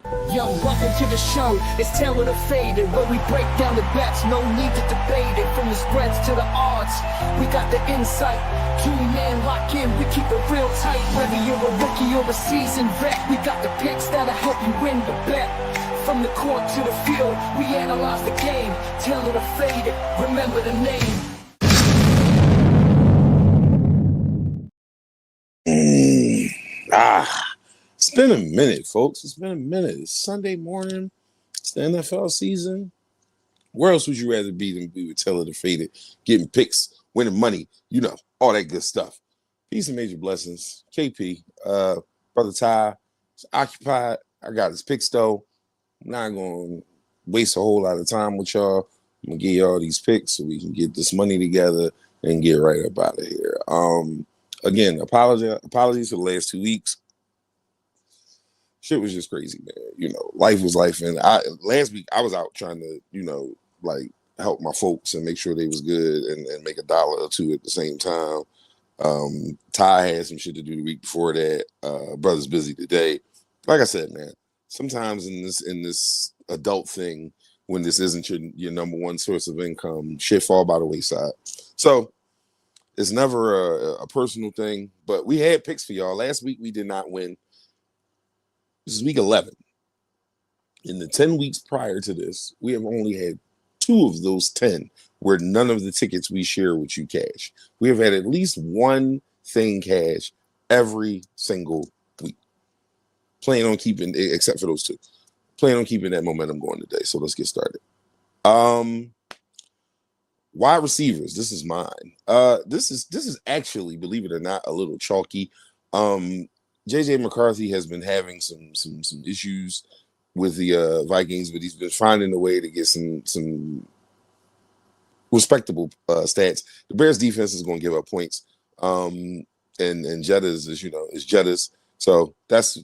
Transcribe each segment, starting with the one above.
Yo, welcome to the show. It's Taylor the Faded, where we break down the bets. No need to debate it. From the spreads to the odds, we got the insight. Two-man lock in, we keep it real tight. Whether you're a rookie or a seasoned vet, we got the picks that'll help you win the bet. From the court to the field, we analyze the game. Taylor the Faded, remember the name. It's been a minute, folks. It's been a minute. It's Sunday morning. It's the NFL season. Where else would you rather be than be with Taylor the Faded, getting picks, winning money, all that good stuff. Peace and major blessings. KP, Brother Ty, is occupied. I got his picks, though. I'm not going to waste a whole lot of time with y'all. I'm going to give y'all these picks so we can get this money together and get right up out of here. Again, apologies for the last 2 weeks. Shit was just crazy, man. Life was life. And last week I was out trying to, help my folks and make sure they was good and make $1 or $2 at the same time. Ty had some shit to do the week before that. Brother's busy today. Like I said, man, sometimes in this adult thing, when this isn't your number one source of income, shit fall by the wayside. So it's never a personal thing, but we had picks for y'all. Last week we did not win. This is week 11. In the 10 weeks prior to this, we have only had 2 of those 10 where none of the tickets we share with you cash. We have had at least one thing cash every single week. Plan on keeping, except for those 2. Plan on keeping that momentum going today. So let's get started. Wide receivers. This is mine. This is actually, believe it or not, a little chalky. JJ McCarthy has been having some issues with the Vikings, but he's been finding a way to get some respectable stats. The Bears defense is going to give up points. And Jettas is Jettas. So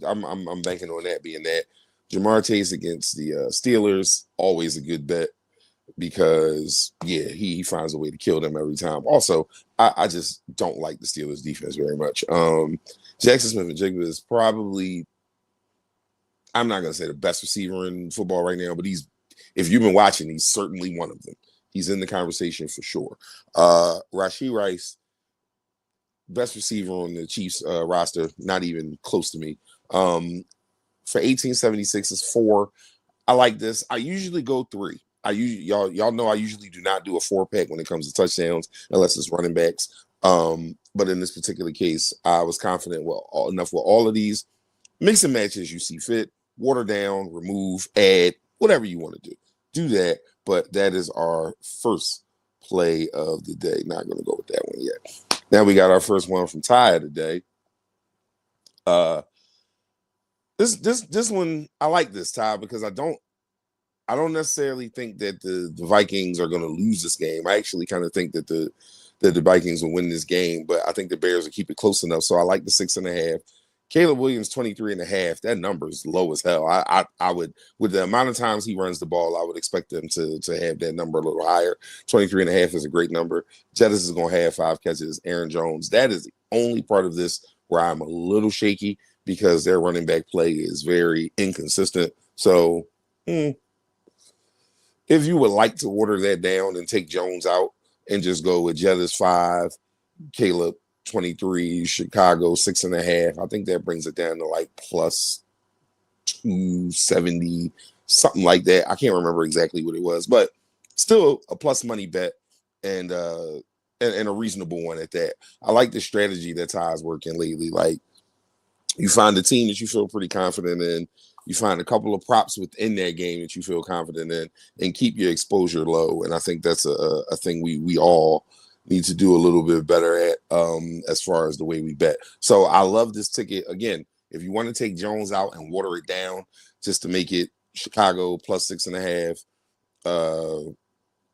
I'm banking on that being that. Jamar Chase against the Steelers, always a good bet because he finds a way to kill them every time. Also, I just don't like the Steelers defense very much. Jackson Smith-Njigba is probably, I'm not going to say the best receiver in football right now, but if you've been watching, he's certainly one of them. He's in the conversation for sure. Rashee Rice, best receiver on the Chiefs roster, not even close to me. For 1876 is 4. I like this. I usually go 3. Y'all know I usually do not do a 4-pack when it comes to touchdowns unless it's running backs. But in this particular case, I was confident enough with all of these. Mix and match as you see fit. Water down, remove, add, whatever you want to do. Do that. But that is our first play of the day. Not going to go with that one yet. Now we got our first one from Ty today. This one, I like this, Ty, because I don't necessarily think that the Vikings are going to lose this game. I actually kind of think that the Vikings will win this game, but I think the Bears will keep it close enough. So I like the 6.5. Caleb Williams, 23.5. That number is low as hell. I would, with the amount of times he runs the ball, I would expect them to have that number a little higher. 23.5 is a great number. Jettis is going to have 5 catches. Aaron Jones. That is the only part of this where I'm a little shaky because their running back play is very inconsistent. So if you would like to water that down and take Jones out and just go with Jettis 5, Caleb 23, Chicago 6.5, I think that brings it down to like plus 270, something like that. I can't remember exactly what it was, but still a plus money bet and a reasonable one at that. I like the strategy that Ty's working lately. Like, you find a team that you feel pretty confident in. You find a couple of props within that game that you feel confident in and keep your exposure low. And I think that's a thing we all need to do a little bit better at as far as the way we bet. So I love this ticket. Again, if you want to take Jones out and water it down just to make it Chicago plus 6.5,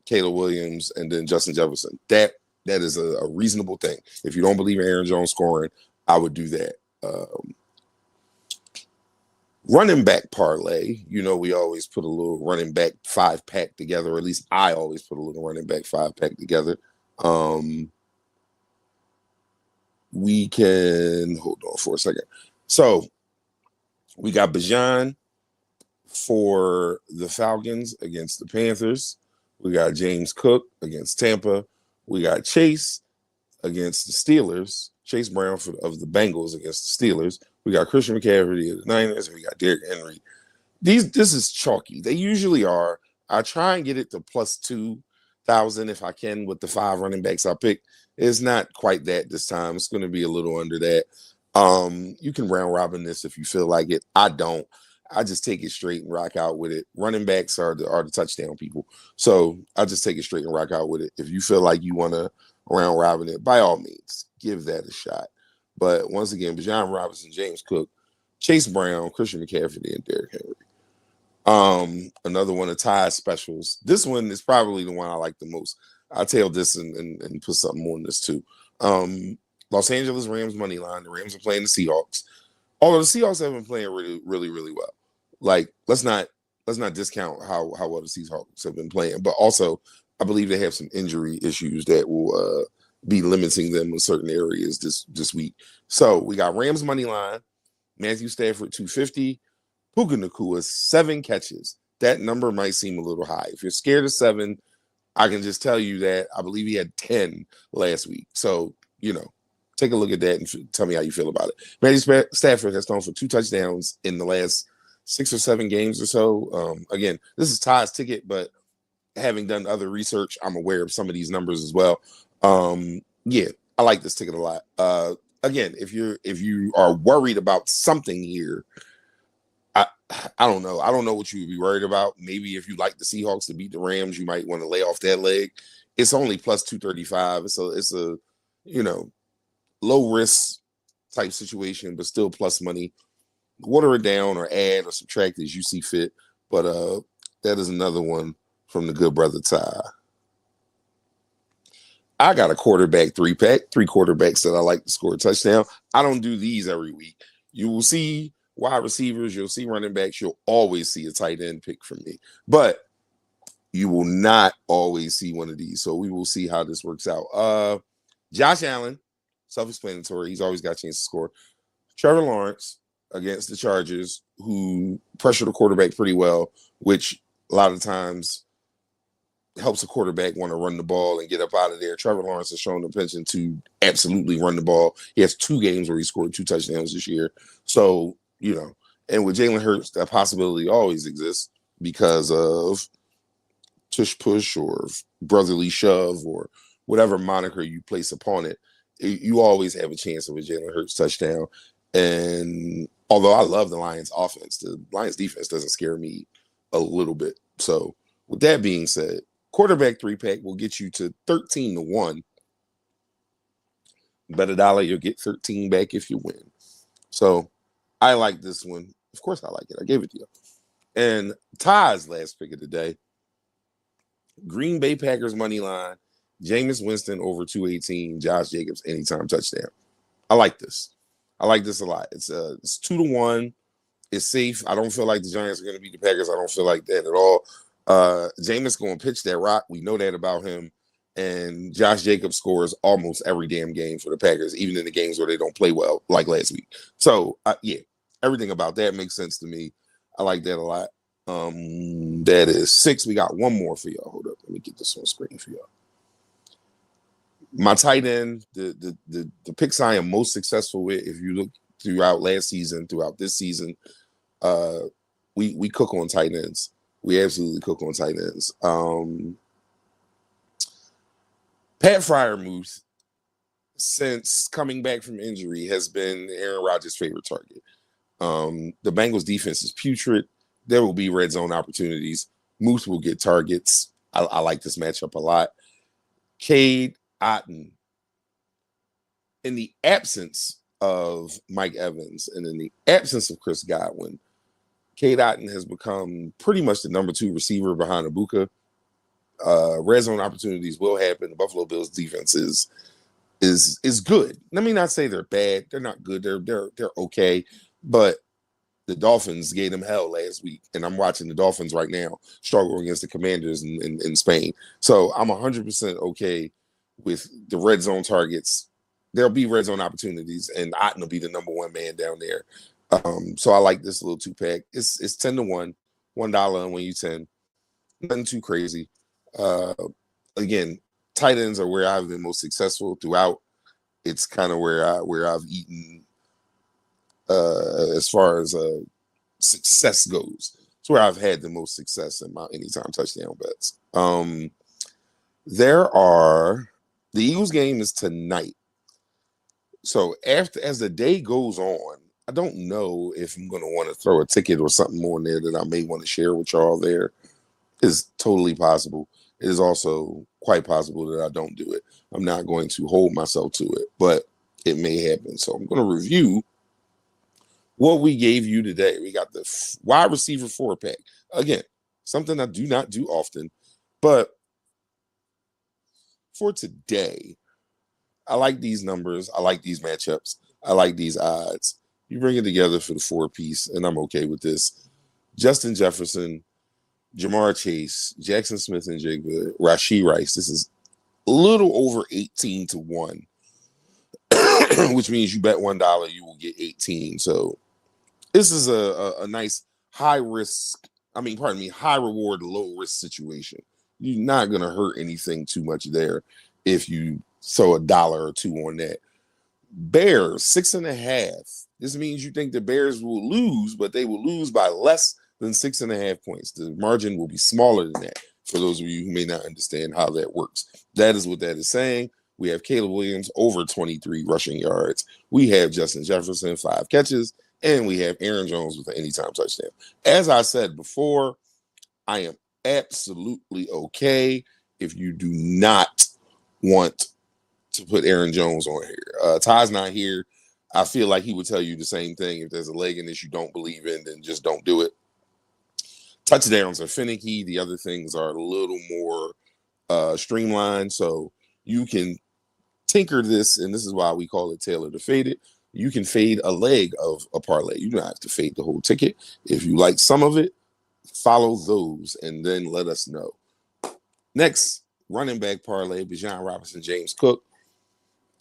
Caleb Williams, and then Justin Jefferson, that is a reasonable thing. If you don't believe in Aaron Jones scoring, I would do that. Running back parlay, we always put a little running back 5-pack together, or at least I always put a little running back 5-pack together. We can hold on for a second. So we got Bijan, For the Falcons against the Panthers, we got James Cook against Tampa. We got Chase against the Steelers. Chase Brown of the Bengals against the Steelers. We got Christian McCaffrey of the Niners, and we got Derrick Henry. This is chalky. They usually are. I try and get it to plus 2,000 if I can with the 5 running backs I pick. It's not quite that this time. It's going to be a little under that. You can round robin this if you feel like it. I don't. I just take it straight and rock out with it. Running backs are the touchdown people. So I just take it straight and rock out with it. If you feel like you want to round robin it, by all means, give that a shot. But once again, Bijan Robinson, James Cook, Chase Brown, Christian McCaffrey, and Derrick Henry. Another one of Ty's specials. This one is probably the one I like the most. I'll tail this and put something more on this too. Los Angeles Rams money line. The Rams are playing the Seahawks. Although the Seahawks have been playing really, really, really well. Like, let's not discount how well the Seahawks have been playing. But also, I believe they have some injury issues that will be limiting them in certain areas this week. So we got Rams money line, Matthew Stafford 250, Puka Nacua 7 catches. That number might seem a little high. If you're scared of 7, I can just tell you that I believe he had 10 last week. So, take a look at that and tell me how you feel about it. Matthew Stafford has thrown for 2 touchdowns in the last 6 or 7 games or so. Again, this is Ty's ticket, but having done other research, I'm aware of some of these numbers as well. Yeah, I like this ticket a lot. Again, if you are worried about something here, I don't know. I don't know what you would be worried about. Maybe if you like the Seahawks to beat the Rams, you might want to lay off that leg. It's only plus 235. It's a low risk type situation, but still plus money. Water it down or add or subtract as you see fit. But that is another one from the good brother Ty. I got a quarterback 3-pack, 3 quarterbacks that I like to score a touchdown. I don't do these every week. You will see wide receivers, you'll see running backs, you'll always see a tight end pick from me. But you will not always see one of these. So we will see how this works out. Josh Allen, self-explanatory. He's always got a chance to score. Trevor Lawrence against the Chargers, who pressure the quarterback pretty well, which a lot of times helps a quarterback want to run the ball and get up out of there. Trevor Lawrence has shown the penchant to absolutely run the ball. He has 2 games where he scored 2 touchdowns this year. So, and with Jalen Hurts, that possibility always exists because of tush push or brotherly shove or whatever moniker you place upon it. You always have a chance of a Jalen Hurts touchdown. And although I love the Lions offense, the Lions defense doesn't scare me a little bit. So with that being said, quarterback 3-pack will get you to 13-1. Bet $1, you'll get 13 back if you win. So I like this one. Of course I like it. I gave it to you. And Ty's last pick of the day, Green Bay Packers money line, Jameis Winston over 218, Josh Jacobs anytime touchdown. I like this. I like this a lot. It's 2-1. It's safe. I don't feel like the Giants are going to beat the Packers. I don't feel like that at all. Jameis going to pitch that rock. We know that about him. And Josh Jacobs scores almost every damn game for the Packers, even in the games where they don't play well, like last week. So, yeah, everything about that makes sense to me. I like that a lot. That is 6. We got one more for y'all. Hold up. Let me get this on screen for y'all. My tight end, the picks I am most successful with, if you look throughout last season, throughout this season, we cook on tight ends. We absolutely cook on tight ends. Pat Freiermuth, since coming back from injury, has been Aaron Rodgers' favorite target. The Bengals defense is putrid. There will be red zone opportunities. Moose will get targets. I like this matchup a lot. Cade Otton, in the absence of Mike Evans and in the absence of Chris Godwin, Cade Otton has become pretty much the number 2 receiver behind Ibuka. Red zone opportunities will happen. The Buffalo Bills defense is good. Let me not say they're bad. They're not good. They're okay. But the Dolphins gave them hell last week, and I'm watching the Dolphins right now struggle against the Commanders in Spain. So I'm 100% okay with the red zone targets. There'll be red zone opportunities, and Otton will be the number 1 man down there. So I like this little 2-pack. It's 10-1. $1 and win you 10. Nothing too crazy. Again, tight ends are where I've been most successful throughout. It's kind of where I've eaten as far as success goes. It's where I've had the most success in my anytime touchdown bets. The Eagles game is tonight. So as the day goes on, I don't know if I'm going to want to throw a ticket or something more in there that I may want to share with y'all there. Is totally possible. It is also quite possible that I don't do it. I'm not going to hold myself to it, but it may happen. So I'm going to review what we gave you today. We got the wide receiver 4-pack. Again, something I do not do often, but for today, I like these numbers. I like these matchups. I like these odds. You bring it together for the 4-piece, and I'm okay with this. Justin Jefferson, Jamar Chase, Jackson Smith and Jigba, Rashee Rice. This is a little over 18 to 1, which means you bet $1, you will get 18. So this is a nice high reward, low risk situation. You're not going to hurt anything too much there if you throw $1 or $2 on that. Bears 6.5. This means you think the Bears will lose, but they will lose by less than 6.5 points. The margin will be smaller than that. For those of you who may not understand how that works, that is what that is saying. We have Caleb Williams over 23 rushing yards. We have Justin Jefferson 5 catches, and we have Aaron Jones with an anytime touchdown. As I said before, I am absolutely okay if you do not want to put Aaron Jones on here. Ty's not here. I feel like he would tell you the same thing. If there's a leg in this you don't believe in, then just don't do it. Touchdowns are finicky. The other things are a little more streamlined. So you can tinker this, and this is why we call it Taylor to fade it. You can fade a leg of a parlay. You don't have to fade the whole ticket. If you like some of it, follow those and then let us know. Next, running back parlay, Bijan Robinson, James Cook,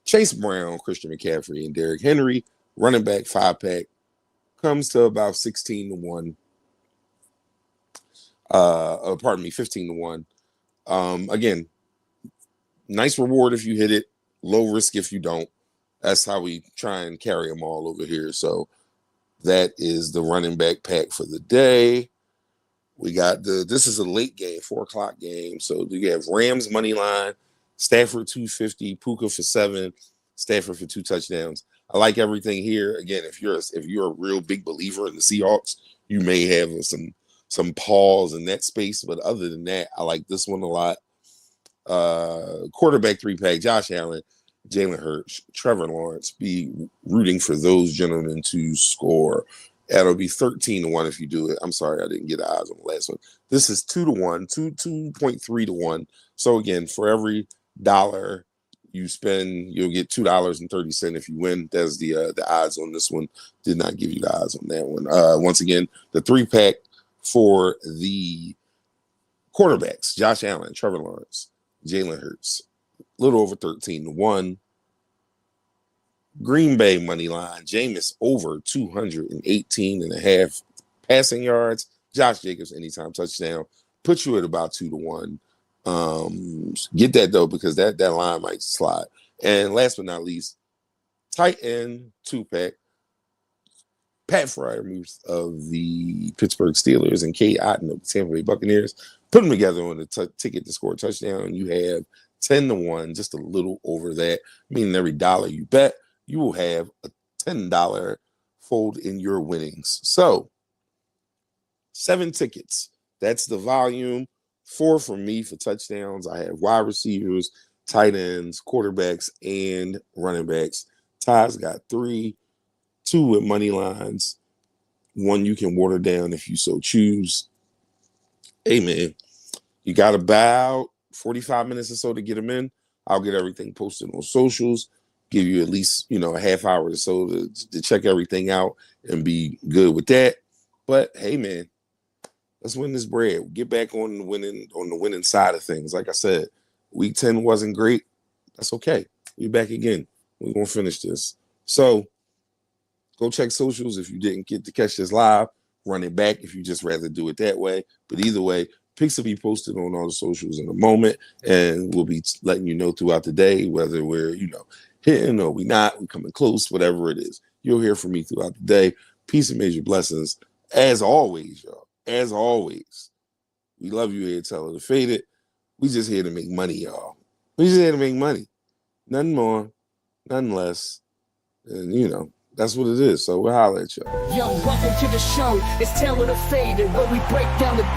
Chase Brown, Christian McCaffrey, and Derrick Henry. Running back 5-pack comes to about 16 to 1. 15 to 1. Again, nice reward if you hit it, low risk if you don't. That's how we try and carry them all over here. So that is the running back pack for the day. We got this is a late game, 4:00 game. So you have Rams money line, Stafford 250, Puka for 7, Stafford for 2 touchdowns. I like everything here. Again, if you're a real big believer in the Seahawks, you may have some pause in that space, but other than that, I like this one a lot. Quarterback 3-pack, Josh Allen, Jalen Hurts, Trevor Lawrence. Be rooting for those gentlemen to score. That'll be 13 to 1 if you do it. I'm sorry, I didn't get eyes on the last one. This is 2 to 1, 2.3 to 1. So again, for every dollar you spend, you'll get $2.30 if you win. That's the odds on this one. Did not give you the odds on that one. Once again, the 3-pack for the quarterbacks, Josh Allen, Trevor Lawrence, Jalen Hurts, a little over 13 to 1. Green Bay money line, Jameis over 218.5 passing yards. Josh Jacobs anytime touchdown. Put you at about 2 to 1. Get that though, because that line might slide. And last but not least, tight end 2-pack. Pat Freiermuth of the Pittsburgh Steelers and Kate Otten of the Tampa Bay Buccaneers. Put them together on the ticket to score a touchdown. You have 10 to 1, just a little over that. Meaning every dollar you bet, you will have a $10 fold in your winnings. So 7 tickets. That's the volume. 4 from me for touchdowns. I have wide receivers, tight ends, quarterbacks, and running backs. Ty's got 3, 2 with money lines. 1 you can water down if you so choose. Hey, man, you got about 45 minutes or so to get them in. I'll get everything posted on socials. Give you at least, a half hour or so to check everything out and be good with that. But hey, man, let's win this bread. Get back on the winning side of things. Like I said, week 10 wasn't great. That's okay. We're back again. We're gonna finish this. So go check socials if you didn't get to catch this live. run it back if you just rather do it that way. But either way, pics will be posted on all the socials in a moment, and we'll be letting you know throughout the day whether we're, hitting or we not, we coming close, whatever it is. You'll hear from me throughout the day. Peace and major blessings. As always, y'all. As always. We love you here at Teller the Faded. We just here to make money, y'all. We just here to make money. Nothing more, nothing less. And that's what it is. So we'll holler at y'all. Yo, welcome to the show. It's Taylor the Faded, where we break down the